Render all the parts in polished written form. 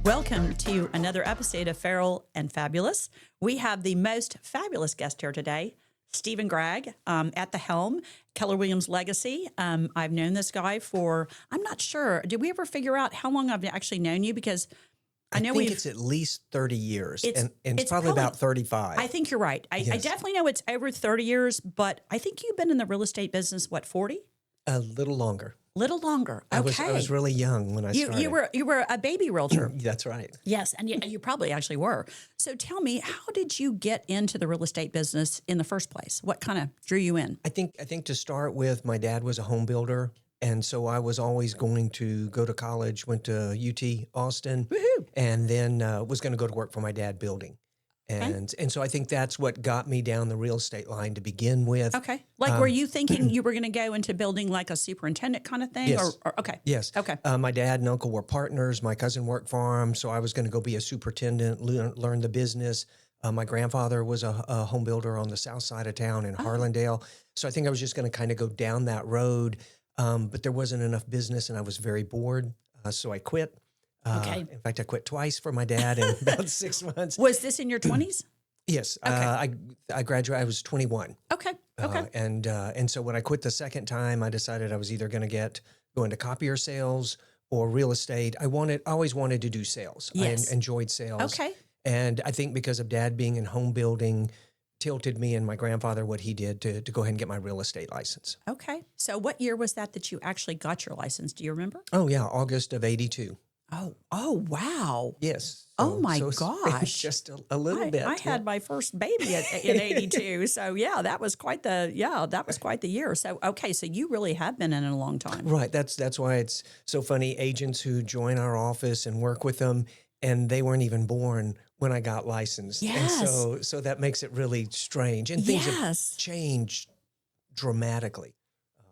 Welcome to another episode of Feral and Fabulous. We have the most fabulous guest here today, Steven Gragg, at the helm, Keller Williams Legacy. I've known this guy for, I'm not sure, did we ever figure out how long I've actually known you? Because I know think it's at least 30 years, and it's probably about 35. I think you're right. I definitely know it's over 30 years, but I think you've been in the real estate business, what, 40? A little longer. Little longer. Okay. I was really young when I started. You were a baby realtor. That's right. Yes, and you probably actually were. So tell me, how did you get into the real estate business in the first place? What kind of drew you in? I think to start with, my dad was a home builder, and so I was always going to go to college. Went to UT Austin, and then was going to go to work for my dad building. And so I think that's what got me down the real estate line to begin with. Okay. Like, were you thinking you were going to go into building like a superintendent kind of thing? Yes. Okay. Yes. Okay. My dad and uncle were partners. My cousin worked for him, so I was going to go be a superintendent, learn the business. My grandfather was a home builder on the south side of town in Harlandale. So I think I was just going to kind of go down that road. But there wasn't enough business, and I was very bored, so I quit. Okay. In fact, I quit twice for my dad in about 6 months. Was this in your 20s? Yes. Okay. I graduated. I was 21. Okay. Okay. And so when I quit the second time, I decided I was either going to go into copier sales or real estate. I always wanted to do sales. Yes. I enjoyed sales. Okay. And I think because of Dad being in home building, tilted me and my grandfather what he did to go ahead and get my real estate license. Okay. So what year was that you actually got your license? Do you remember? Oh yeah, August of '82. Oh, wow. Yes. Oh my it's gosh. just a little bit. I had my first baby in 82. So yeah, that was quite the year. So, okay. So you really have been in it a long time. Right. That's why it's so funny. Agents who join our office and work with them, and they weren't even born when I got licensed. Yes. And so that makes it really strange. And things have Yes. changed dramatically.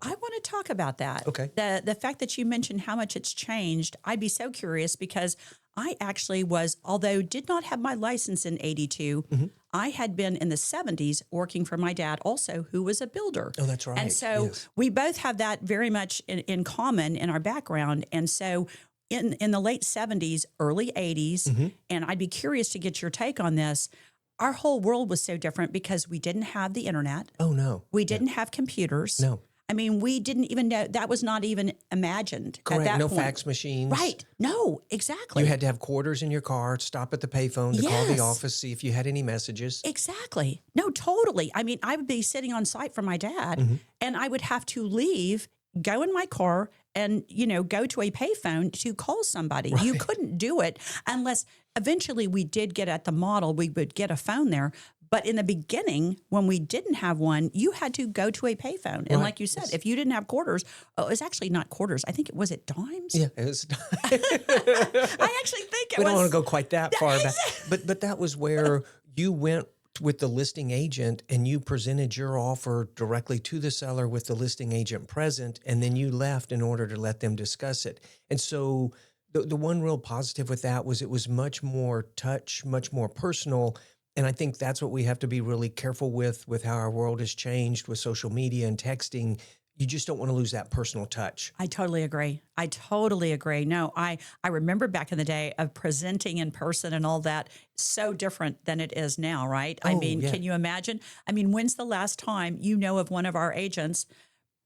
I want to talk about that. Okay. The fact that you mentioned how much it's changed, I'd be so curious because I actually was, although did not have my license in 82, I had been in the 70s working for my dad also, who was a builder. Oh, that's right. And so Yes. we both have that very much in common in our background. And so in the late 70s, early 80s, and I'd be curious to get your take on this, our whole world was so different because we didn't have the internet. Oh, no. We didn't have computers. No. I mean, we didn't even know, that was not even imagined Correct. at that No point. fax machines. Right. No, exactly. You had to have quarters in your car, stop at the payphone to call the Yes. office, see if you had any messages. Exactly. No, totally. I mean, I would be sitting on site for my dad and I would have to leave, go in my car and, go to a payphone to call somebody. Right. You couldn't do it unless eventually we did get at the model, we would get a phone there. But in the beginning, when we didn't have one, you had to go to a payphone. And like you said, if you didn't have quarters, it was actually not quarters. I think was it dimes? Yeah, it was. I actually think it We was. don't want to go quite that far back. But that was where you went with the listing agent and you presented your offer directly to the seller with the listing agent present, and then you left in order to let them discuss it. And so the one real positive with that was it was much more touch, much more personal. And I think that's what we have to be really careful with how our world has changed with social media and texting. You just don't want to lose that personal touch. I totally agree. No, I remember back in the day of presenting in person and all that, so different than it is now, right? I mean, yeah. Can you imagine? I mean, when's the last time you know of one of our agents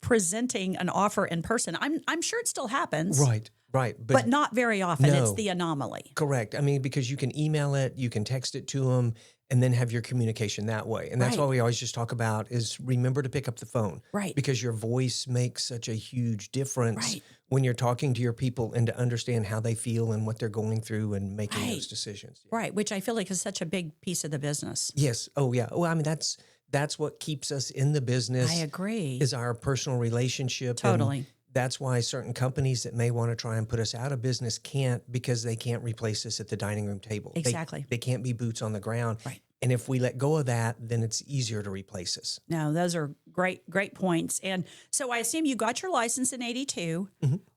presenting an offer in person? I'm sure it still happens. Right. But not very often. No. It's the anomaly. Correct. I mean, because you can email it, you can text it to them, and then have your communication that way. And that's Right. why we always just talk about is remember to pick up the phone. Right. Because your voice makes such a huge difference Right. when you're talking to your people and to understand how they feel and what they're going through and making Right. those decisions. Right. Which I feel like is such a big piece of the business. Yes. Oh, yeah. Well, I mean, that's what keeps us in the business. I agree. Is our personal relationship. And Totally. that's why certain companies that may want to try and put us out of business can't, because they can't replace us at the dining room table. Exactly. They can't be boots on the ground. Right. And if we let go of that, then it's easier to replace us. No, those are great points. And so I assume you got your license in 82.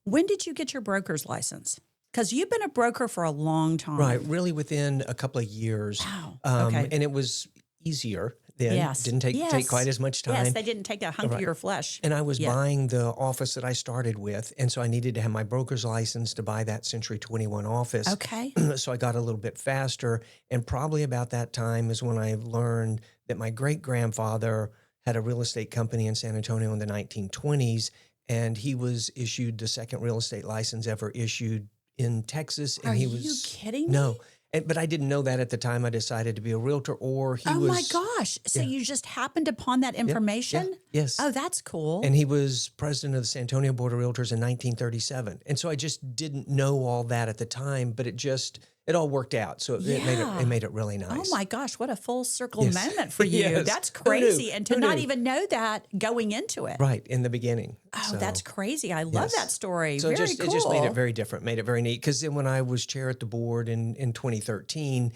When did you get your broker's license? Because you've been a broker for a long time. Right. Really within a couple of years. Wow. And it was easier then. Yes. Didn't take quite as much time. Yes, they didn't take a hunk of your flesh. And I was buying the office that I started with, and so I needed to have my broker's license to buy that Century 21 office. Okay. So I got a little bit faster, and probably about that time is when I learned that my great-grandfather had a real estate company in San Antonio in the 1920s, and he was issued the second real estate license ever issued in Texas. And Are he you was kidding me? No. But I didn't know that at the time I decided to be a realtor, or he was... Oh my gosh. So you just happened upon that information? Yes. Oh, that's cool. And he was president of the San Antonio Board of Realtors in 1937. And so I just didn't know all that at the time, but it all worked out. So it made it really nice. Oh my gosh, what a full circle moment for you. Yes. That's Who knew? crazy. And to Who not knew? even know that going into it. Right, in the beginning. Oh, So, that's crazy. I love that story. So Very it cool. just made it very different, made it very neat. Because then when I was chair at the board in 2013,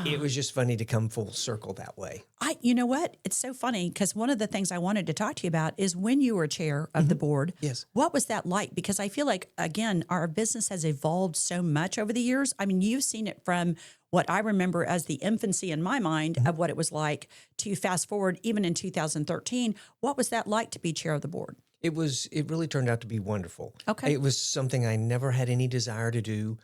it was just funny to come full circle that way. You know what? It's so funny because one of the things I wanted to talk to you about is when you were chair of the board. Yes. What was that like? Because I feel like, again, our business has evolved so much over the years. I mean, you've seen it from what I remember as the infancy in my mind of what it was like to fast forward even in 2013. What was that like to be chair of the board? It really turned out to be wonderful. Okay. It was something I never had any desire to do.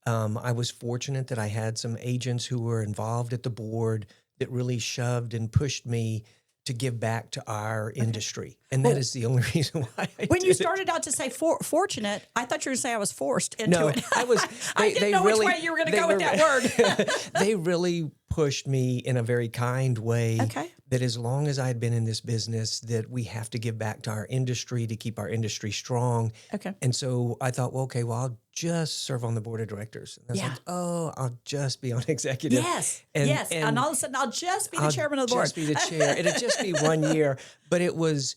I was fortunate that I had some agents who were involved at the board that really shoved and pushed me to give back to our industry. And that is the only reason why I When did you it. started out to say fortunate, I thought you were going to say I was forced into No, it. I was. I didn't know which way you were going to go with that word. They really pushed me in a very kind way. Okay. That as long as I had been in this business, that we have to give back to our industry to keep our industry strong. Okay. And so I thought, well, okay, I'll just serve on the board of directors. And I was like, I'll just be on executive. Yes. And all of a sudden, I'll just be the chairman of the board. Just be the chair. It'd just be 1 year. But it was,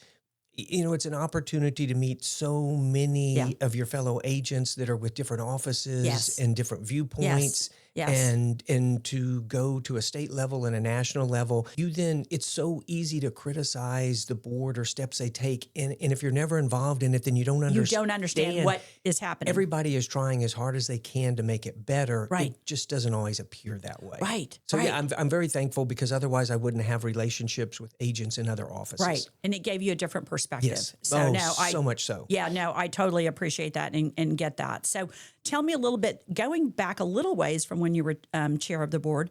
it's an opportunity to meet so many of your fellow agents that are with different offices and different viewpoints. Yes. And to go to a state level and a national level, it's so easy to criticize the board or steps they take. And if you're never involved in it, then you don't understand what is happening. Everybody is trying as hard as they can to make it better. Right. It just doesn't always appear that way. Right. So I'm very thankful, because otherwise I wouldn't have relationships with agents in other offices. Right. And it gave you a different perspective. Yes. So so much so. Yeah, no, I totally appreciate that and get that. So tell me a little bit, going back a little ways from when you were chair of the board,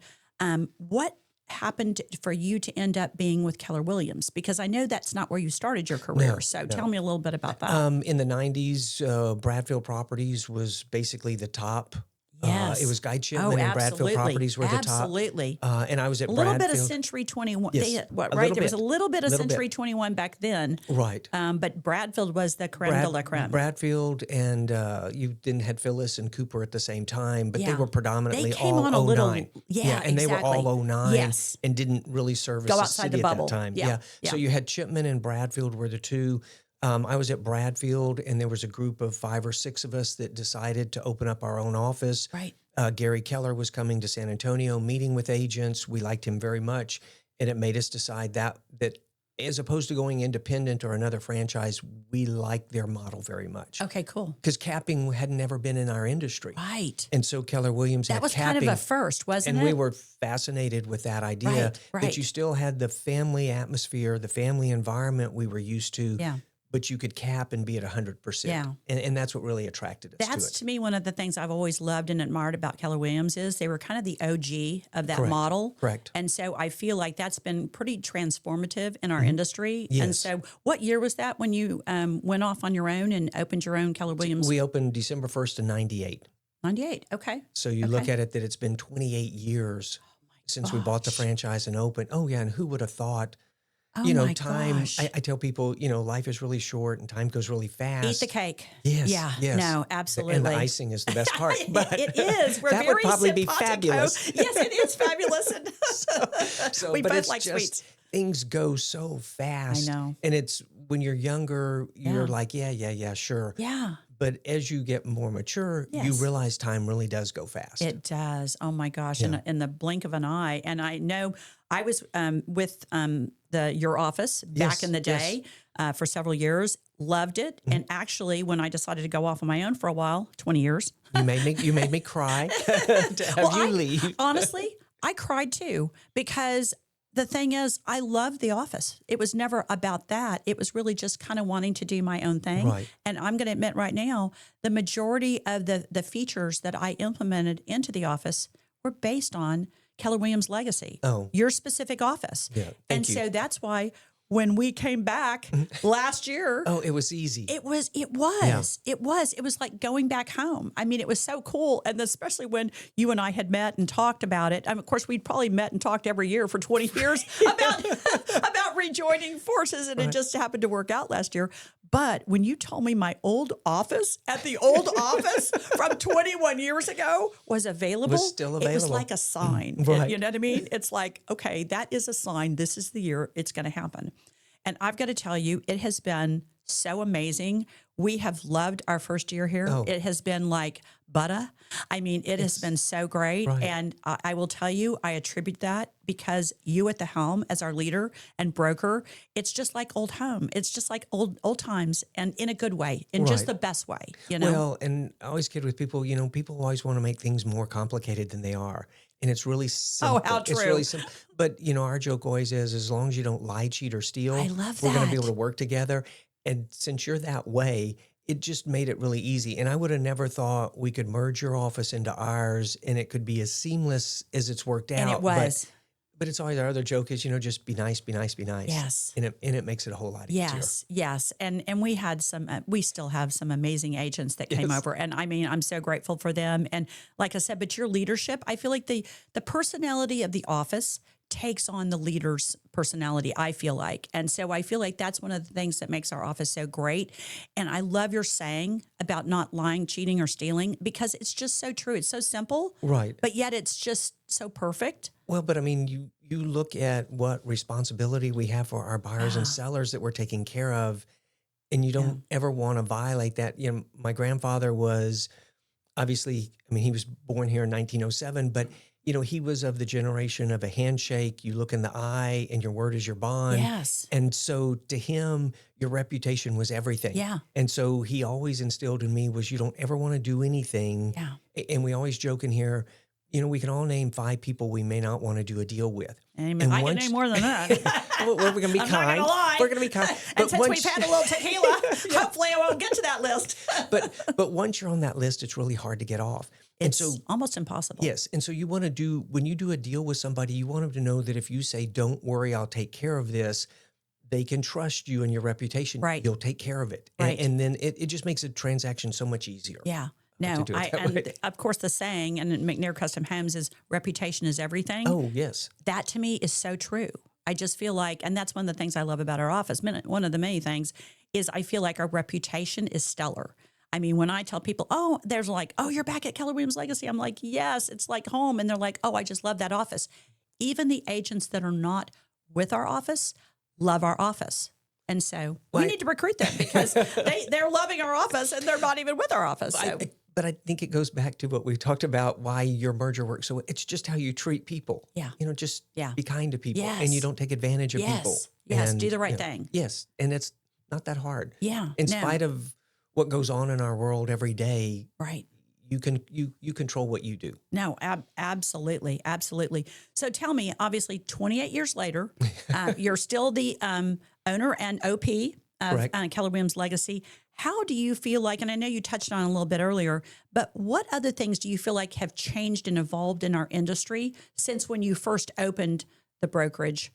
what happened for you to end up being with Keller Williams? Because I know that's not where you started your career. Tell me a little bit about that. In the 90s, Bradfield Properties was basically the top. Yes. It was Guy Chipman and Bradfield Properties were the top. Absolutely. And I was at a little Bradfield. bit of Century 21. Yes, Right? There was a little bit of Century 21 back then. Right. But Bradfield was the creme de la creme. Bradfield and you then had Phyllis and Cooper at the same time, but they were predominantly They came all on a little- 09. yeah, and they were exactly. all 09 Yes. and didn't really service Go the outside city the at bubble. that time. Yeah, yeah. So you had Chipman and Bradfield were the two. I was at Bradfield, and there was a group of 5 or 6 of us that decided to open up our own office. Right. Gary Keller was coming to San Antonio, meeting with agents. We liked him very much, and it made us decide that as opposed to going independent or another franchise, we liked their model very much. Okay, cool. Because capping had never been in our industry. Right. And so Keller Williams had That was capping. kind of a first, wasn't and it? we were fascinated with that idea Right. that you still had the family atmosphere, the family environment we were used to. Yeah. But you could cap and be at 100%. Yeah. And that's what really attracted us That's to it. to me one of the things I've always loved and admired about Keller Williams is they were kind of the OG of that model. Correct. And so I feel like that's been pretty transformative in our industry. Yes. And so what year was that when you went off on your own and opened your own Keller Williams? We opened December 1st of 98. 98. Okay. So you look at it that it's been 28 years since we bought the franchise and opened. Oh, yeah. And who would have thought? Oh my time, gosh. I tell people, life is really short and time goes really fast. Eat the cake. Yes. Yeah. Yes. No, absolutely. And the icing is the best part. But it is. We're that very would probably be simpatico. fabulous. Yes, it is fabulous. So, we but both it's like just, sweets. Things go so fast. I know. And it's when you're younger, you're like, yeah, sure. Yeah. But as you get more mature, you Yes. realize time really does go fast. It does. Oh my gosh! Yeah. In the blink of an eye. And I know I was with your office back Yes, in the yes. day for several years. Loved it. And actually, when I decided to go off on my own for a while, 20 years. You made me cry to have you leave. Honestly, I cried too because the thing is, I love the office. It was never about that. It was really just kind of wanting to do my own thing. Right. And I'm going to admit right now, the majority of the features that I implemented into the office were based on Keller Williams Legacy, your specific office. Yeah, thank you. So that's why when we came back last year, it was easy. It was like going back home. I mean, it was so cool. And especially when you and I had met and talked about it. Of course, we'd probably met and talked every year for 20 years about rejoining forces. And it just happened to work out last year. But when you told me my old office at the old office from 21 years ago was available, was still available. It was like a sign. Right. You know what I mean? It's like, okay, that is a sign. This is the year it's going to happen. And I've got to tell you, it has been so amazing. We have loved our first year here. It has been like butter. I mean, it has been so great. Right. And I will tell you, I attribute that because you at the helm as our leader and broker, it's just like old home. It's just like old times, and in a good way, in just the best way, you know? Well, and I always kid with people, people always want to make things more complicated than they are. And it's really simple. Oh, how true. It's really simple. But, our joke always is, as long as you don't lie, cheat, or steal, I love we're going to be that. able to work together. And since you're that way, it just made it really easy. And I would have never thought we could merge your office into ours and it could be as seamless as it's worked out. And it was. But it's always our other joke is, just be nice, be nice, be nice. Yes. And it makes it a whole lot easier. Yes. And we had we still have some amazing agents that came over. And I mean, I'm so grateful for them. And like I said, but your leadership, I feel like the personality of the office takes on the leader's personality, I feel like. And so I feel like that's one of the things that makes our office so great. And I love your saying about not lying, cheating, or stealing, because it's just so true. It's so simple. Right. But yet it's just so perfect. Well, but I mean, you look at what responsibility we have for our buyers and sellers that we're taking care of, and you don't ever want to violate that. My grandfather was obviously, he was born here in 1907, but he was of the generation of a handshake. You look in the eye and your word is your bond. Yes. And so to him, your reputation was everything. Yeah. And so he always instilled in me was you don't ever want to do anything. Yeah. And we always joke in here, we can all name 5 people we may not want to do a deal with. Amen. I can name more than that. We're going to be I'm kind. not gonna lie. We're going to be kind. And since we've had a little tequila, hopefully I won't get to that list. but once you're on that list, it's really hard to get off. It's almost impossible. Yes. And so you want to when you do a deal with somebody, you want them to know that if you say, don't worry, I'll take care of this, they can trust you and your reputation. Right. You'll take care of it. Right. And then it just makes a transaction so much easier. Yeah. No, of course the saying, and McNair Custom Homes is reputation is everything. Oh, yes. That to me is so true. I just feel like, and that's one of the things I love about our office. One of the many things is I feel like our reputation is stellar. I mean, when I tell people, there's like, you're back at Keller Williams Legacy. I'm like, yes, it's like home. And they're like, I just love that office. Even the agents that are not with our office love our office. And so we need to recruit them because they're loving our office and they're not even with our office. So. But I think it goes back to what we talked about, why your merger works. So it's just how you treat people. Yeah. Just be kind to people. Yes. And you don't take advantage of people. Yes, and, do the right thing. Yes. And it's not that hard. Yeah. In spite of what goes on in our world every day. Right. You control what you do. No, absolutely. Absolutely. So tell me, obviously 28 years later, you're still the owner and OP of Keller Williams Legacy. How do you feel like, and I know you touched on it a little bit earlier, but what other things do you feel like have changed and evolved in our industry since when you first opened the brokerage,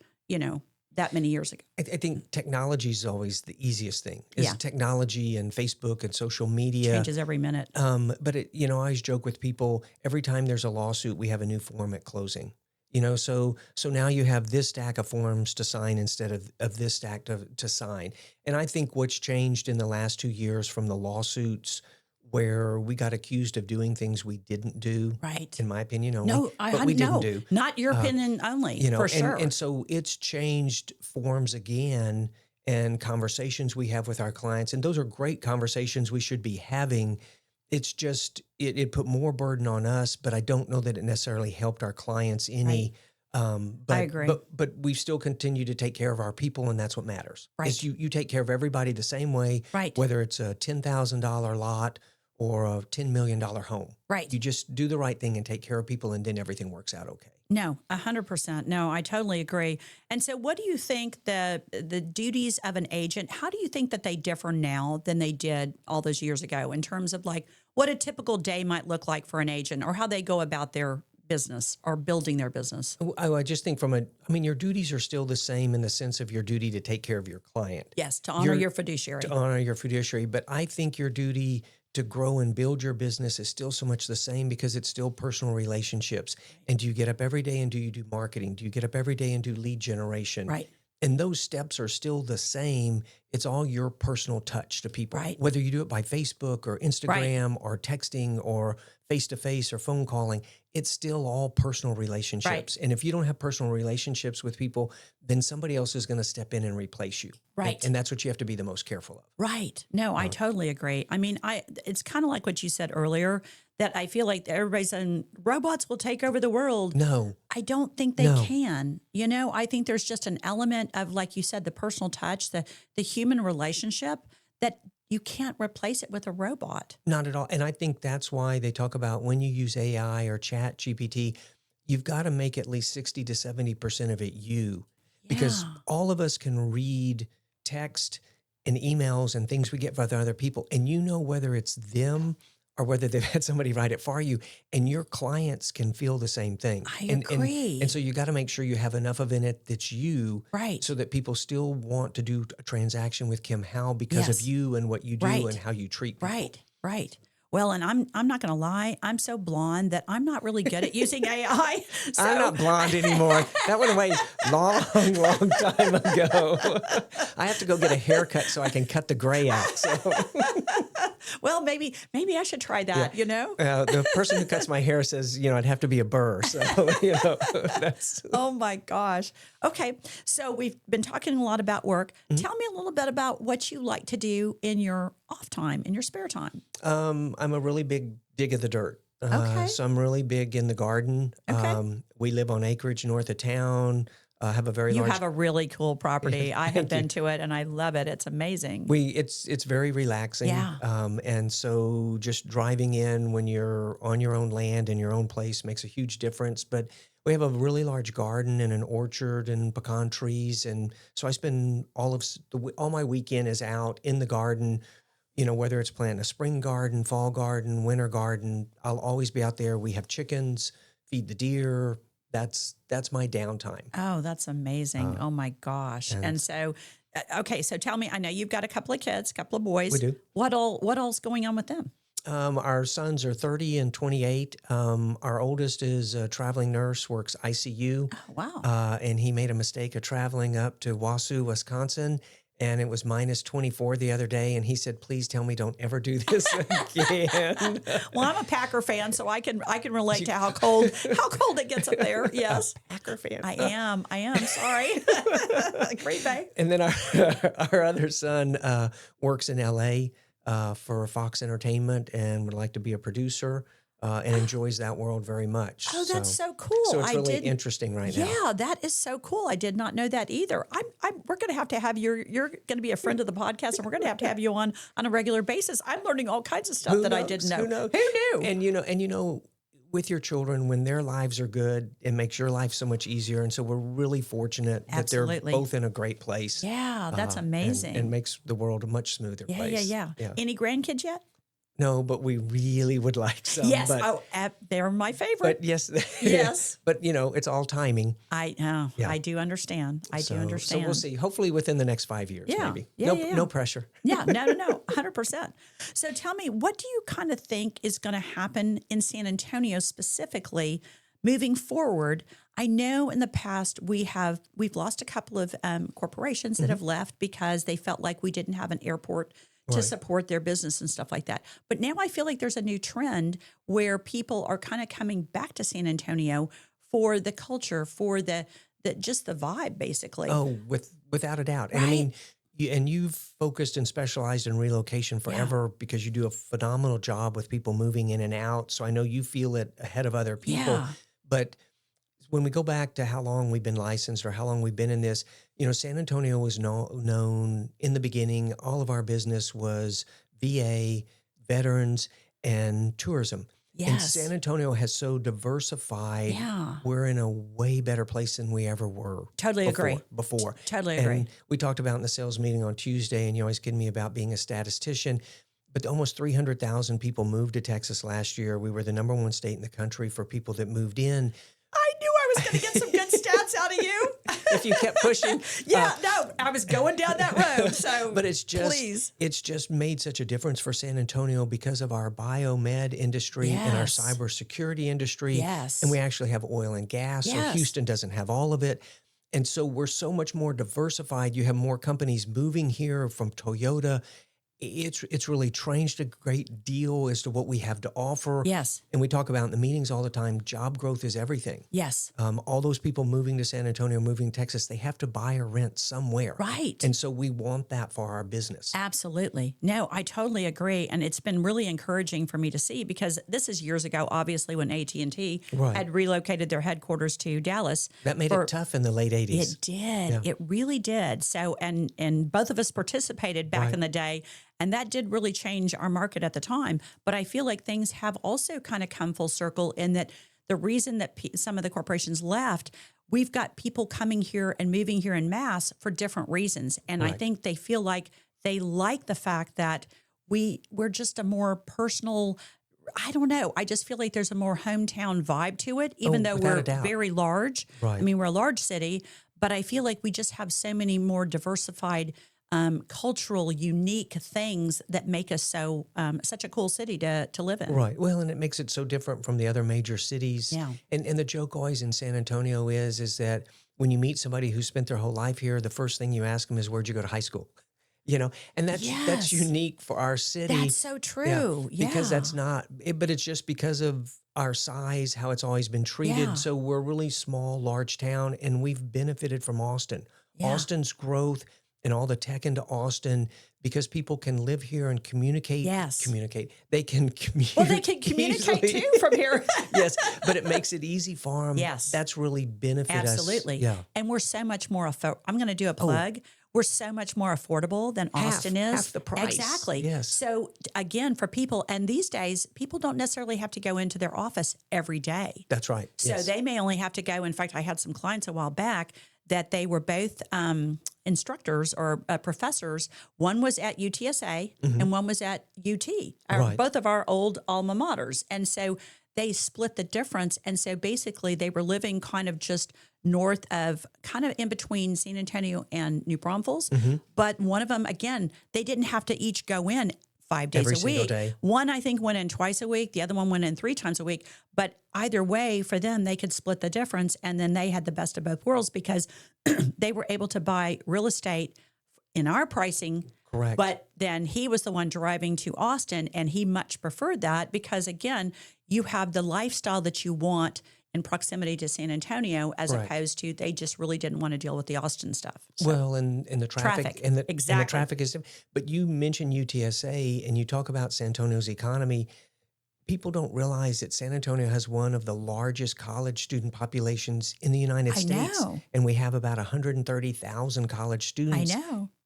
that many years ago? I think technology is always the easiest thing. Technology and Facebook and social media. Changes every minute. But I always joke with people, every time there's a lawsuit, we have a new form at closing. So now you have this stack of forms to sign instead of this stack to sign. And I think what's changed in the last 2 years from the lawsuits where we got accused of doing things we didn't do, right? In my opinion only. No, but we didn't do. Not your opinion only, for sure. And so it's changed forms again and conversations we have with our clients. And those are great conversations we should be having. It's just, it put more burden on us, but I don't know that it necessarily helped our clients any. But, I agree. But we still continue to take care of our people, and that's what matters. Right. Is you take care of everybody the same way, right? Whether it's a $10,000 lot or a $10 million home. Right. You just do the right thing and take care of people, and then everything works out okay. No, 100%. No, I totally agree. And so what do you think the duties of an agent, how do you think that they differ now than they did all those years ago in terms of like what a typical day might look like for an agent or how they go about their business or building their business? I just think your duties are still the same in the sense of your duty to take care of your client. Yes, to honor your fiduciary. To honor your fiduciary. But I think your duty to grow and build your business is still so much the same because it's still personal relationships. And do you get up every day and do you do marketing? Do you get up every day and do lead generation? Right. And those steps are still the same. It's all your personal touch to people. Right. Whether you do it by Facebook or Instagram or texting or face-to-face or phone calling, it's still all personal relationships. Right. And if you don't have personal relationships with people, then somebody else is going to step in and replace you. Right. And that's what you have to be the most careful of. Right. No, I totally agree. I mean, it's kind of like what you said earlier, that I feel like everybody's saying robots will take over the world. No. I don't think they can. You know, I think there's just an element of, like you said, the personal touch, the human relationship that you can't replace it with a robot. Not at all. And I think that's why they talk about when you use AI or Chat GPT, you've got to make at least 60 to 70% of it you. Because all of us can read text and emails and things we get from other people. And you know whether it's them or whether they've had somebody write it for you, and your clients can feel the same thing. I agree. And so you got to make sure you have enough of in it that's you, right? So that people still want to do a transaction with Kim Howell because of you and what you do and how you treat people. Right. Well, and I'm not going to lie. I'm so blonde that I'm not really good at using AI. So. I'm not blonde anymore. That went away long time ago. I have to go get a haircut so I can cut the gray out. So. Well, maybe I should try that, you know? The person who cuts my hair says, I'd have to be a burr. So, that's. Oh my gosh. Okay. So we've been talking a lot about work. Mm-hmm. Tell me a little bit about what you like to do in your off time, in your spare time. I'm a really big dig of the dirt. Okay. So I'm really big in the garden. Okay. We live on acreage north of town. Have a very large. You have a really cool property. I have been to it and I love it. It's amazing. It's very relaxing. Yeah. And so just driving in when you're on your own land in your own place makes a huge difference. But we have a really large garden and an orchard and pecan trees, and so I spend all my weekend is out in the garden. Whether it's planting a spring garden, fall garden, winter garden, I'll always be out there. We have chickens, feed the deer. That's my downtime. Oh, that's amazing. Oh my gosh. And so, okay. So tell me, I know you've got a couple of kids, a couple of boys. We do. What all's going on with them? Our sons are 30 and 28. Our oldest is a traveling nurse, works ICU. Oh, wow. And he made a mistake of traveling up to Wausau, Wisconsin. And it was minus 24 the other day. And he said, please tell me don't ever do this again. Well, I'm a Packer fan, so I can relate to how cold it gets up there. Yes. Packer fan. I am. Sorry. Green Bay. And then our other son works in LA for Fox Entertainment and would like to be a producer. And enjoys that world very much. Oh, that's so cool. So it's really interesting right now. Yeah, that is so cool. I did not know that either. We're going to have you're going to be a friend of the podcast, and we're going to have you on a regular basis. I'm learning all kinds of stuff that I didn't know. Who knows? Who knew? And with your children, when their lives are good, it makes your life so much easier. And so we're really fortunate that they're both in a great place. Yeah, that's amazing. And makes the world a much smoother place. Yeah. Any grandkids yet? No, but we really would like some. Yes. But, they're my favorite. But yes. Yes. But, it's all timing. I do understand. I do understand. So we'll see. Hopefully within the next 5 years, maybe. No pressure. Yeah. No. 100%. So tell me, what do you kind of think is going to happen in San Antonio specifically moving forward? I know in the past we've lost a couple of corporations that have left because they felt like we didn't have an airport to support their business and stuff like that. But now I feel like there's a new trend where people are kind of coming back to San Antonio for the culture, for the just the vibe, basically. Oh, without a doubt. And I mean, you've focused and specialized in relocation forever because you do a phenomenal job with people moving in and out. So I know you feel it ahead of other people. Yeah. But when we go back to how long we've been licensed or how long we've been in this, San Antonio was known in the beginning. All of our business was VA, veterans, and tourism. And Yes. San Antonio has so diversified. Yeah. We're in a way better place than we ever were. Totally agree. Before. Totally agree. And we talked about in the sales meeting on Tuesday, and you always kidding me about being a statistician, but almost 300,000 people moved to Texas last year. We were the number one state in the country for people that moved in. I knew I was going to get some good stats out of you. If you kept pushing. No, I was going down that road. So, but it's please. just made such a difference for San Antonio because of our biomed industry and our Yes. cybersecurity industry. Yes. And we actually have oil and gas. So Yes. Houston doesn't have all of it. And so we're so much more diversified. You have more companies moving here from Toyota. It's really changed a great deal as to what we have to offer. Yes. And we talk about in the meetings all the time, job growth is everything. Yes. All those people moving to San Antonio, moving to Texas, they have to buy or rent somewhere. Right. And so we want that for our business. Absolutely. No, I totally agree. And it's been really encouraging for me to see because this is years ago, obviously, when AT&T Right. had relocated their headquarters to Dallas. That made it tough in the late 80s. It did. It really did. So, and both of us participated back Right. in the day, and that did really change our market at the time. But I feel like things have also kind of come full circle in that the reason that some of the corporations left, we've got people coming here and moving here in mass for different reasons. And I Right. think they feel like they like the fact that we're just a more personal, I don't know. I just feel like there's a more hometown vibe to it, even though without a we're doubt. very large. Right. I mean, we're a large city, but I feel like we just have so many more diversified, cultural, unique things that make us so such a cool city to live in. Right. Well, and it makes it so different from the other major cities. Yeah. And the joke always in San Antonio is that when you meet somebody who spent their whole life here, the first thing you ask them is, where'd you go to high school? You know, and that's Yes. unique for our city. That's so true. Yeah. Because that's not, but it's just because of our size, how it's always been treated. Yeah. So we're a really small, large town, and we've benefited from Austin. Yeah. Austin's growth and all the tech into Austin, because people can live here and communicate. Yes. They can communicate. Well, they can communicate easily. too from here. Yes, but it makes it easy for them. Yes. That's really benefited us. Absolutely. Yeah. And we're so much more, I'm going to do a plug. We're so much more affordable than Austin is. Half the price. Exactly. Yes. So again, for people, and these days, people don't necessarily have to go into their office every day. That's right. So Yes. they may only have to go. In fact, I had some clients a while back that they were both instructors or professors. One was at UTSA and one was at UT, Right. both of our old alma maters. And so they split the difference. And so basically they were living kind of just north of, kind of in between San Antonio and New Braunfels. But one of them, again, they didn't have to each go in 5 days Every a single week. day. One, I think, went in twice a week. The other one went in 3 times a week. But either way, for them, they could split the difference. And then they had the best of both worlds because they were able to buy real estate in our pricing. Correct. But then he was the one driving to Austin, and he much preferred that because, again, you have the lifestyle that you want in proximity to San Antonio, as Right. opposed to they just really didn't want to deal with the Austin stuff. So, Well, and the traffic, Traffic. and the Exactly. traffic is. But you mentioned UTSA, and you talk about San Antonio's economy. People don't realize that San Antonio has one of the largest college student populations in the United I States, know. and we have about 130,000 college students.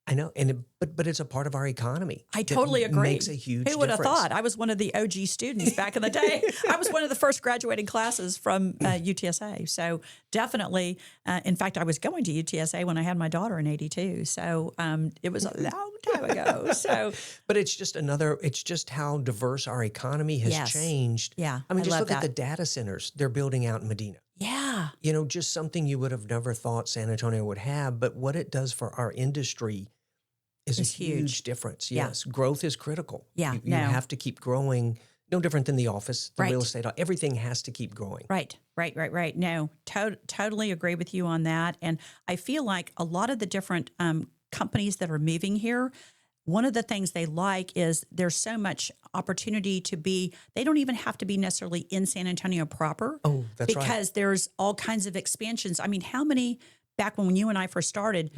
I know. and but it's a part of our economy. I that totally agree. Makes a huge. Who would have difference. thought? I was one of the OG students back in the day. I was one of the first graduating classes from UTSA. So definitely, in fact, I was going to UTSA when I had my daughter in '82. So it was a long time ago. So But it's just another. It's just how diverse our economy has Yes. changed. Yeah, I mean, I just love look at the that. data centers they're building out in Medina. yeah, You know, just something you would have never thought San Antonio would have. But what it does for our industry is It's a huge huge. difference. Yeah. Yes, growth is critical. Yeah, you no. have to keep growing. No different than the office, the real Right. estate. Everything has to keep growing. right. No, totally agree with you on that. And I feel like a lot of the different companies that are moving here, one of the things they like is there's so much opportunity to be, they don't even have to be necessarily in San Antonio proper. Oh, that's right. Because there's all kinds of expansions. I mean, how many, back when you and I first started,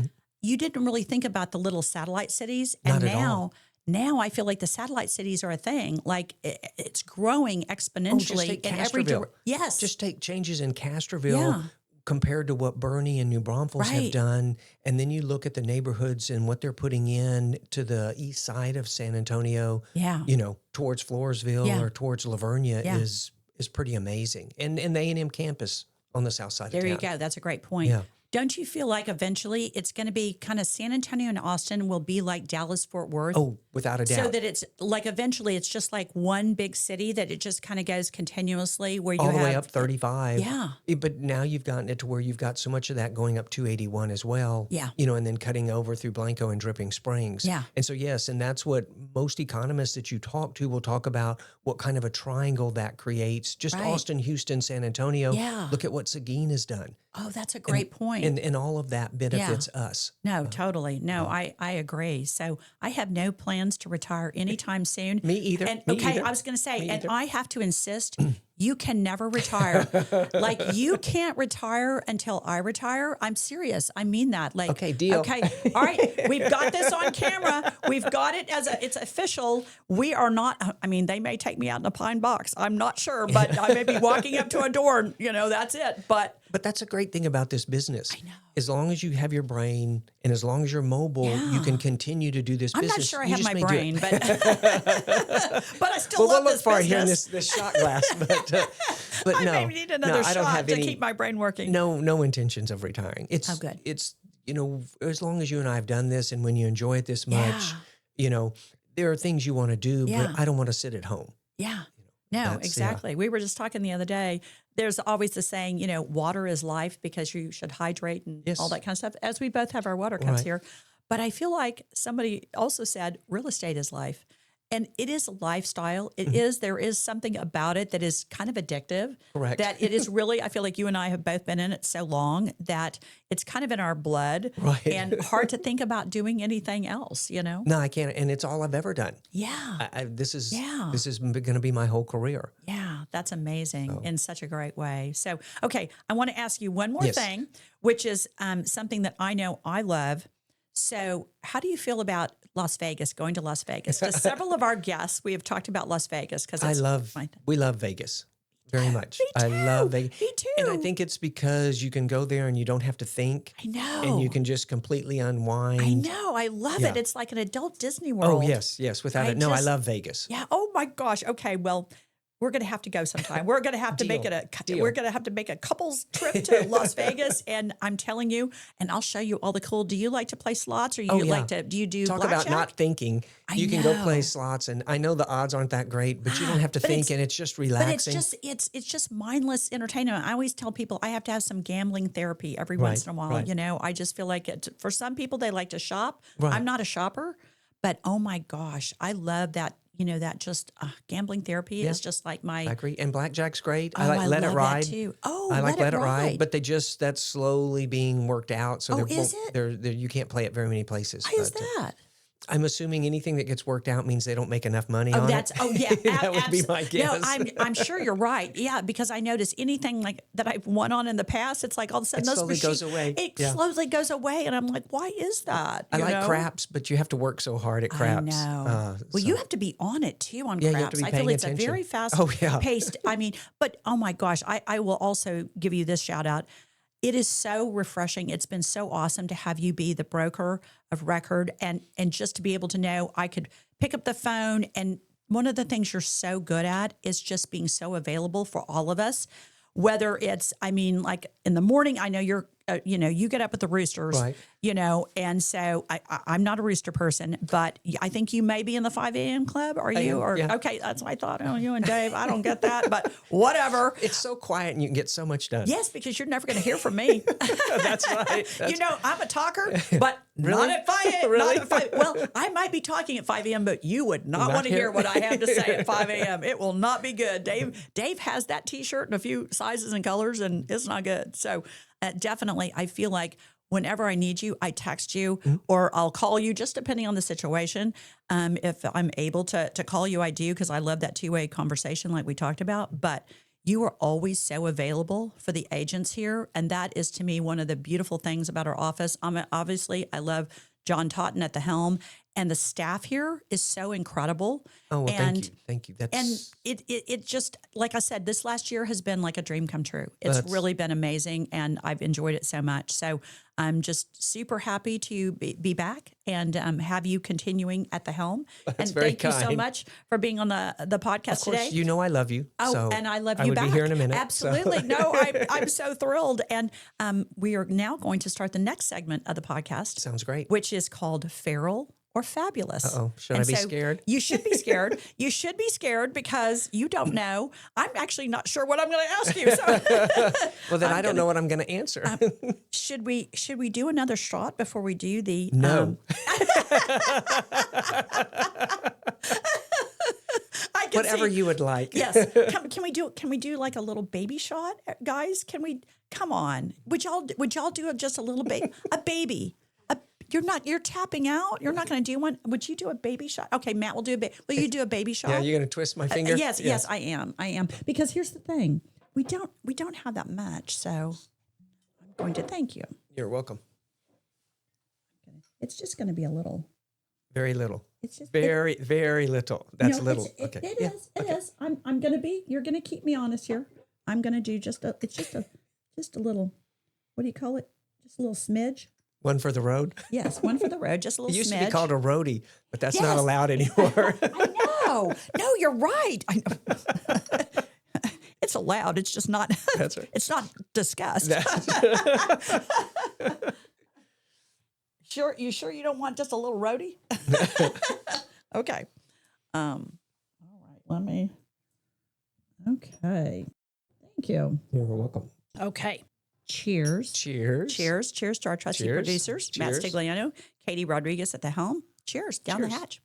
you didn't really think about the little satellite cities. And Not at all. now I feel like the satellite cities are a thing. Like it's growing exponentially take in every Castroville. Yes. Just take changes in Castroville. Yeah. compared to what Bernie and New Braunfels have Right. done, and then you look at the neighborhoods and what they're putting in to the east side of San Antonio, Yeah. towards Floresville Yeah. or towards Lavernia Yeah. is pretty amazing. And the A&M campus on the south side There of you town. go. That's a great point. Yeah. Don't you feel like eventually it's going to be kind of San Antonio and Austin will be like Dallas, Fort Worth? Oh, without a doubt. So that it's like eventually it's just like one big city that it just kind of goes continuously where you all the have way up 35. Yeah. But now you've gotten it to where you've got so much of that going up 281 as well. Yeah. And then cutting over through Blanco and Dripping Springs. Yeah. And so, yes, and that's what most economists that you talk to will talk about, what kind of a triangle that creates. Just Right. Austin, Houston, San Antonio. Yeah. Look at what Seguin has done. Oh, that's a great point. And all of that benefits us. No, totally. No, I agree. So I have no plans to retire anytime soon. Me either. And Me okay, either. I was going to say, Me and either. I have to insist, you can never retire. Like you can't retire until I retire. I'm serious. I mean that. Like, Okay, deal. Okay, all right. We've got this on camera. We've got it it's official. We are not. I mean, they may take me out in a pine box. I'm not sure, but I may be walking up to a door. And, that's it. But that's a great thing about this business. I know. As long as you have your brain and as long as you're mobile, you can continue to do this I'm business. not sure I You have just my may do it. brain, but I still Well, love we'll look this for it here in business. this shot glass, but I no, maybe need another I don't shot have to any, keep my brain working. no intentions of retiring. It's Oh, good. It's as long as you and I have done this, and when you enjoy it this much, there are things you want to do, Yeah. but I don't want to sit at home. Yeah. No, That's- exactly. We were just talking the other day. There's always the saying, water is life because you should hydrate and Yes. all that kind of stuff, as we both have our water cups Right. here. But I feel like somebody also said real estate is life. And it is a lifestyle. It is. There is something about it that is kind of addictive. Correct. That it is really, I feel like you and I have both been in it so long that it's kind of in our blood. Right. And hard to think about doing anything else, No, I can't, and it's all I've ever done. Yeah. This is Yeah. going to be my whole career. Yeah, that's amazing in such a great way. So, okay, I want to ask you one more Yes. thing, which is something that I know I love. So, how do you feel about Las Vegas, going to Las Vegas? To several of our guests, we have talked about Las Vegas because We love Vegas very much. Me I too. love Vegas. Me too. And I think it's because you can go there and you don't have to think. I know. And you can just completely unwind. I know. I love Yeah. it. It's like an adult Disney Oh, World. yes, without it. No, I just- love Vegas. Yeah. Oh my gosh. Okay. Well, we're going to have to go sometime. We're going to have to make Deal. it Deal. we're going to have to make a couple's trip to Las Vegas. And I'm telling you, and I'll show you all the cool. Do you like to play slots, or do you do Talk blackjack? about not thinking. I You can go play know. slots, and I know the odds aren't that great, but you don't have to But think, it's- and it's just But relaxing. it's just mindless entertainment. I always tell people I have to have some gambling therapy every Right, once in a while. right. I just feel like for some people they like to shop. Right. I'm not a shopper, but oh my gosh, I love that. That just gambling therapy is just like my. I agree. And blackjack's great. Oh, I like Let It love that Ride. too. Oh, I like Let It Ride, Ride. but that's slowly being worked out. So Oh, is it? you can't play it very many places. Why is but, that? I'm assuming anything that gets worked out means they don't make enough money Oh, on that's it. yeah. That would be my guess. No, I'm sure you're right. Yeah, because I notice anything like that I've won on in the past, it's like all of a sudden It those slowly goes machines- away. It Yeah. slowly goes away, and I'm like, why is that? I You like know? craps, but you have to work so hard at craps. I know. So- Well, you have to be on it too on Yeah, craps. you have to be I feel paying it's attention. a very fast Oh, yeah. paced. I mean, but oh my gosh, I will also give you this shout out. It is so refreshing. It's been so awesome to have you be the broker of record and just to be able to know I could pick up the phone. And one of the things you're so good at is just being so available for all of us. Whether it's, like in the morning, I know you're, you get up with the roosters, Right. and so I'm not a rooster person, but I think you may be in the 5 a.m. club. Are you? am, Or yeah. okay, that's what I thought. Oh, you and Dave. I don't get that, but whatever. It's so quiet and you can get so much done. Yes, because you're never going to hear from me. That's right. I'm a talker, but Really? not at 5 a.m. Really? Not at 5. Well, I might be talking at 5 a.m., but you would not Not want to hear hear it. what I have to say at 5 a.m. It will not be good. Dave has that T-shirt in a few sizes and colors, and it's not good. So definitely, I feel like whenever I need you, I text you or I'll call you, just depending on the situation. If I'm able to call you, I do, because I love that two-way conversation like we talked about. But you are always so available for the agents here. And that is, to me, one of the beautiful things about our office. Obviously, I love John Totten at the helm. and the staff here is so incredible. Oh, well, and thank you. and it just, like I said, this last year has been like a dream come true. It's really been amazing, and I've enjoyed it so much. So I'm just super happy to be back and have you continuing at the helm. That's and very thank you so kind. much for being on the podcast Of course, today. you know I love you. Oh, so and I love you I would back. be here in a minute. Absolutely. So. No, I'm so thrilled. And we are now going to start the next segment of the podcast. Sounds great. Which is called Feral or Fabulous. Uh-oh. Should I be scared? You should be scared. You should be scared because you don't know. I'm actually not sure what I'm going to ask you. So Well, then I don't know what I'm going to answer. should we do another shot before we do the No. Whatever you would like. Yes. Can we do like a little baby shot, guys? Come on. Would y'all do just a little a baby? You're tapping out. You're not going to do one. Would you do a baby shot? Okay, Matt will do a baby. Will you do a baby shot? Yeah, you're going to twist my finger? Yes, I am. Because here's the thing. We don't have that much, so I'm going to thank you. You're welcome. It's just going to be a little. Very little. It's just very little. That's little. It Okay. is. I'm going to be. You're going to keep me honest here. I'm going to do just a little. What do you call it? Just a little smidge. One for the road? Yes, one for the road. Just a little. It used smidge. to be called a roadie, but that's not allowed anymore. I know. No, you're right. I know. It's allowed. It's just not. That's right. It's not discussed. You sure you don't want just a little roadie? Okay. All right. Let me. Okay. Thank you. You're welcome. Okay. Cheers. Cheers. Cheers. Cheers to our trusty Cheers. producers, Matt Cheers. Stigliano, Katie Rodriguez at the helm. Cheers. Down the Cheers. hatch.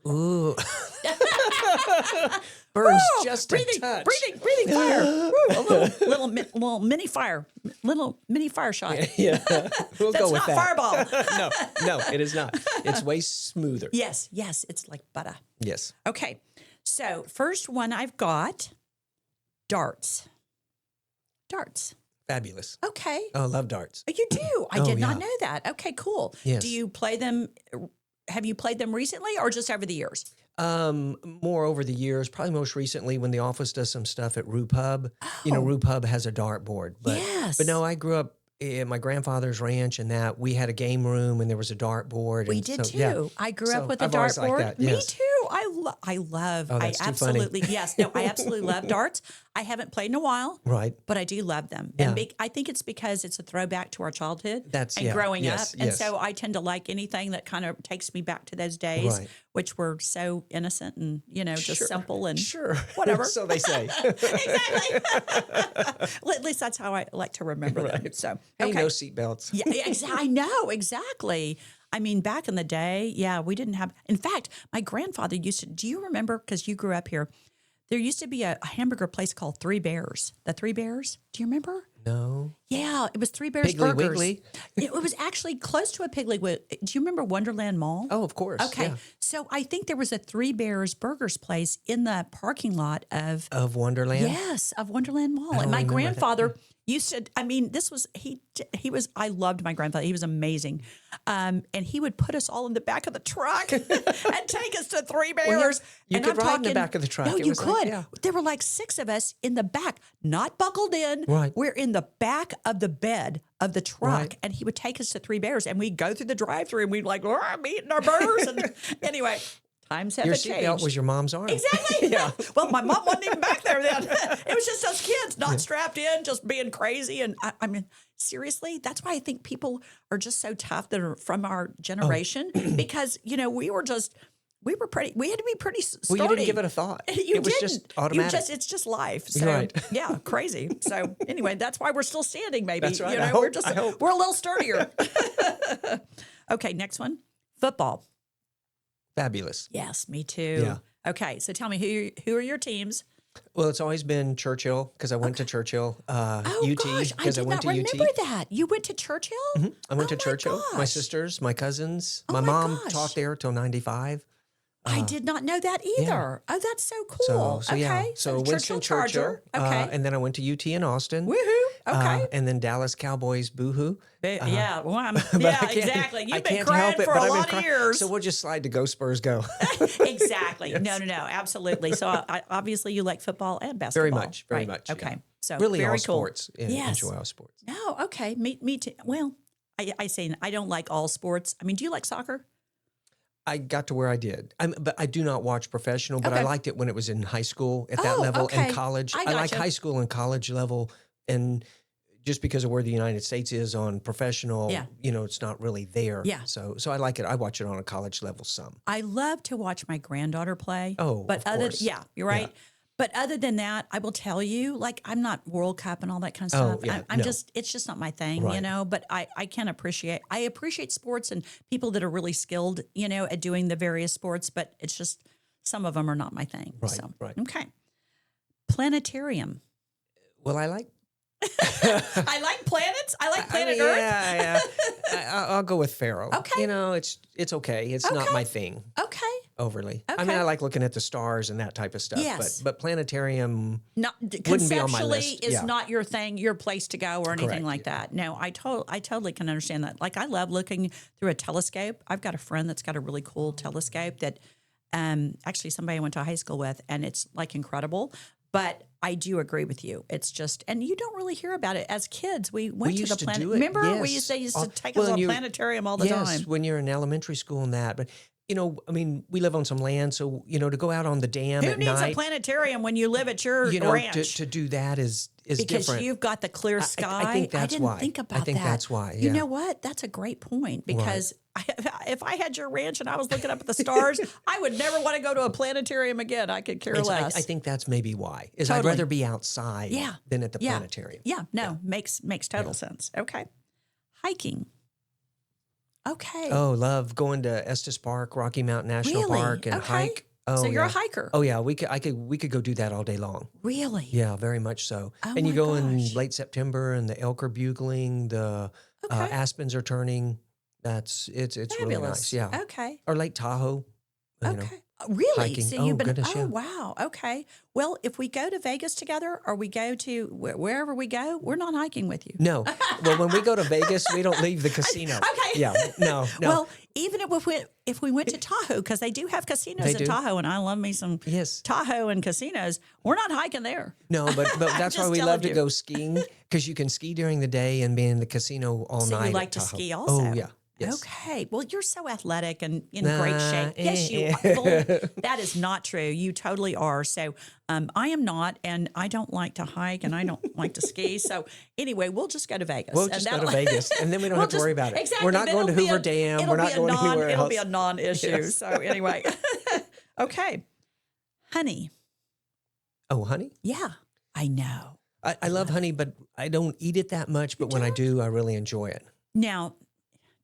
Ooh. Burns just a touch. Breathing fire. Woo, a little mini fire. Little mini fire shot. Yeah. We'll That's go with not that. Fireball. No, it is not. It's way smoother. Yes, it's like butter. Yes. Okay. So first one I've got, darts. Darts. Fabulous. Okay. Oh, I love darts. Oh, you do? I Oh, did not yeah. know that. Okay, cool. Yes. Do you play them? Have you played them recently or just over the years? More over the years, probably most recently when the office does some stuff at Rue Pub. You know, Rue Pub has a dart board. But, Yes. But no, I grew up at my grandfather's ranch and that we had a game room and there was a dart board. We and did so, too. yeah. I grew So up with a I've always dart liked board. that, yes. Me too. I love. Oh, I that's too funny. absolutely yes. No, I absolutely love darts. I haven't played in a while. Right. But I do love them. Yeah. And I think it's because it's a throwback to our childhood That's- and yeah. growing Yes, up. And yes. so I tend to like anything that kind of takes me back to those days, Right. which were so innocent and, just Sure. simple and Sure. whatever. So they say. Exactly. Well, at least that's how I like to remember them. Right. So, Hey, okay. no seatbelts. Yeah, I know, exactly. I mean, back in the day, yeah, we didn't have. In fact, my grandfather used to. Do you remember? Because you grew up here, there used to be a hamburger place called Three Bears. The Three Bears. Do you remember? No. Yeah, it was Three Bears Piggly Burgers. Wiggly? It was actually close to a Piggly Wiggly. Do you remember Wonderland Mall? Oh, of course. Okay, Yeah. so I think there was a Three Bears Burgers place in the parking lot of Of Wonderland? of Wonderland Mall. don't And my remember that. grandfather used to, I mean, this was, he was, I loved my grandfather. He was amazing. And he would put us all in the back of the truck and take us to Three Bears. you And could I'm ride in the back of the truck. No, It you was like- could. yeah. There were like 6 of us in the back, not buckled in. Right. We're in the back of the bed of the truck. Right. And he would take us to Three Bears and we'd go through the drive-thru and we'd like, I'm eating our burgers. And anyway, times have Your changed. seatbelt was your mom's arm. Exactly. Yeah. Well, my mom wasn't even back there then. It was just those kids not strapped in, just being crazy. And I mean, seriously, that's why I think people are just so tough that are from our generation because, we were pretty, we had to be pretty sturdy. Well, you didn't give it a thought. It was just automatic. It's just life. So, Right. yeah, crazy. So anyway, that's why we're still standing maybe. That's right. We're I hope. we're a little sturdier. Okay, next one. Football. Fabulous. Yes, me too. Yeah. Okay, so tell me who are your teams? Well, it's always been Churchill because I went to Churchill. Oh UT gosh, I because did I went not to remember UT. that. You went to Churchill? I went Oh to Churchill. My gosh. sisters, my cousins. Oh my my mom gosh. taught there till 95. I did not know that either. Oh, that's so cool. Okay. So Winston Churchill. Okay. And then I went to UT in Austin. Woohoo. Okay. And then Dallas Cowboys, boo-hoo. Yeah, well, exactly. You've I been can't crying help it, for but a I've been lot of years. So we'll just slide to Go Spurs Go. Exactly. Yes. No, absolutely. So obviously you like football and basketball. Very much. Okay. Yeah. So really very all cool. sports. Yeah, enjoy all sports. No, okay. Me too. Well, I say I don't like all sports. I mean, do you like soccer? I got to where I did. But I do not watch professional, but I liked it when it was in high school at that level and college. I like high school and college level. And just because of where the United States is on professional, it's not really there. Yeah. So I like it. I watch it on a college level some. I love to watch my granddaughter play. Oh, but of course. You're right. Yeah. But other than that, I will tell you, like, I'm not World Cup and all that kind of stuff. Yeah, I'm just, it's just not my thing, but I can appreciate sports and people that are really skilled, at doing the various sports, but it's just, some of them are not my thing. Right. Okay. Planetarium. Well, I like. I like planets. I like planet Earth. Yeah. I'll go with Pharaoh. Okay. It's okay. It's not my thing. Okay. Overly. Okay. I mean, I like looking at the stars and that type of stuff. Yes. But planetarium wouldn't be on my list. Is not your thing, your place to go or anything like that. No, I totally can understand that. Like, I love looking through a telescope. I've got a friend that's got a really cool telescope that actually somebody I went to high school with, and it's like incredible. But I do agree with you. It's just, and you don't really hear about it. As kids, we went to the planet. Remember, we used to take us to a planetarium all the time. Yes, when you're in elementary school and that. But I mean, we live on some land, so to go out on the dam at night. Who needs a planetarium when you live at your ranch? To do that is because different. You've got the clear sky. I think that's why. I didn't think about that. I think that's why. Yeah. You know what? That's a great point because if I had your ranch and I was looking up at the stars, I would never want to go to a planetarium again. I could care less. I think that's maybe why. I'd rather be outside than at the planetarium. Yeah. No, makes total sense. Okay. Hiking. Okay. Oh, love going to Estes Park, Rocky Mountain National Park, and hike. Oh, so you're a hiker. Oh yeah, we could go do that all day long. Really? Yeah, very much so. Oh, and you go in late September, and the elk are bugling, the aspens are turning. It's really nice. Yeah. Okay. Or Lake Tahoe. Okay. Really? Hiking. So you've been. Goodness, yeah. Wow. Okay. Well, if we go to Vegas together, or we go to wherever we go, we're not hiking with you. No. Well, when we go to Vegas, we don't leave the casino. Okay. Yeah. No. Well, even if we went to Tahoe, because they do have casinos in Tahoe, and I love me some Tahoe and casinos. We're not hiking there. No, but that's why we love to go skiing, because you can ski during the day and be in the casino all night. So you like to ski also? Oh yeah. Yes. Okay. Well, you're so athletic and in great shape. Yes, you are. Well, that is not true. You totally are. So I am not, and I don't like to hike, and I don't like to ski. So anyway, we'll just go to Vegas. We'll just go to Vegas, and then we don't have to worry about it. Exactly. We're not going to Hoover Dam. We're not going anywhere else. It'll be a non-issue. Yes. So anyway. Okay. Honey. Oh, honey? Yeah, I know. I love honey, but I don't eat it that much. But when I do, I really enjoy it. Now,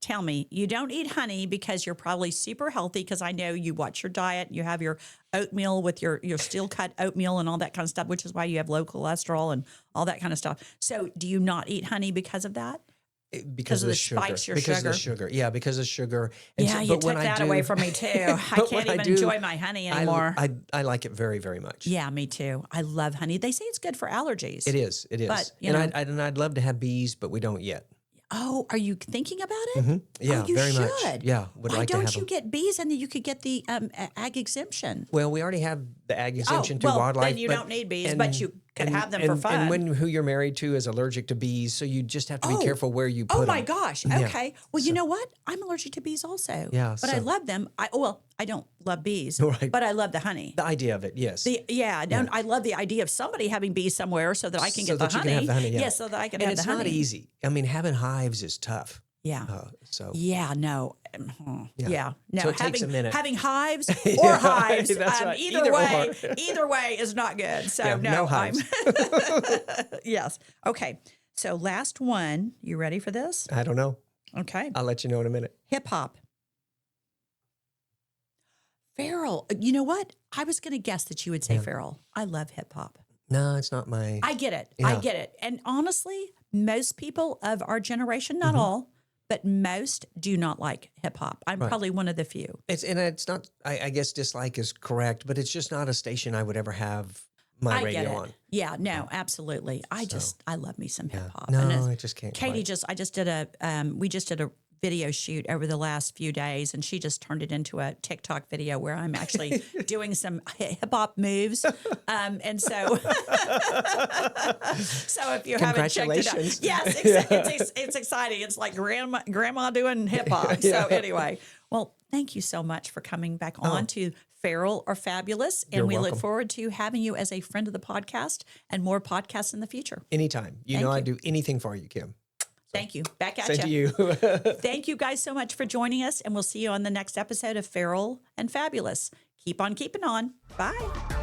tell me, you don't eat honey because you're probably super healthy, because I know you watch your diet. You have your oatmeal with your steel cut oatmeal and all that kind of stuff, which is why you have low cholesterol and all that kind of stuff. So do you not eat honey because of that? Because of the sugar. Spikes your because sugar. of the sugar. Yeah, because of sugar. And you took that away from me too. I can't even enjoy my honey anymore. I like it very, very much. Yeah, me too. I love honey. They say it's good for allergies. It is. It is. But, I'd love to have bees, but we don't yet. Oh, are you thinking about it? Mm-hmm. Yeah, you very should. much. Yeah, would like to have them. Why don't you get bees, and then you could get the ag exemption? Well, we already have the ag exemption through wildlife. Then you don't need bees, but you could have them for fun. And who you're married to is allergic to bees, so you just have to be careful where you put them. Oh my gosh! Okay. Well, you know what? I'm allergic to bees also. Yeah, but I love them. I don't love bees, but I love the honey. The idea of it, yes. I love the idea of somebody having bees somewhere so that I can get the honey. You can have the honey. Yeah. Yes, so that I can have the honey. And it's not easy. I mean, having hives is tough. Yeah. No. So it takes a minute. Having hives or hives, right. either way is not good. So no hives. Yes. Okay. So last one. You ready for this? I don't know. Okay. I'll let you know in a minute. Hip hop. Feral. You know what? I was going to guess that you would say feral. I love hip hop. No, it's not my. I get it. Yeah. I get it. And honestly, most people of our generation, not all, but most do not like hip hop. I'm probably one of the few. It's not, I guess dislike is correct, but it's just not a station I would ever have my radio on. Yeah, no, absolutely. I love me some hip hop. No, I just can't. Katie we just did a video shoot over the last few days, and she just turned it into a TikTok video where I'm actually doing some hip hop moves. And so, so if you haven't checked it out, yes, it's exciting. It's like grandma doing hip hop. So anyway, well, thank you so much for coming back on to Feral or Fabulous. And we look forward to having you as a friend of the podcast and more podcasts in the future. Anytime. You know, I'd do anything for you, Kim. Thank you. Back at Same you. to you. Thank you guys so much for joining us, and we'll see you on the next episode of Feral and Fabulous. Keep on keeping on. Bye.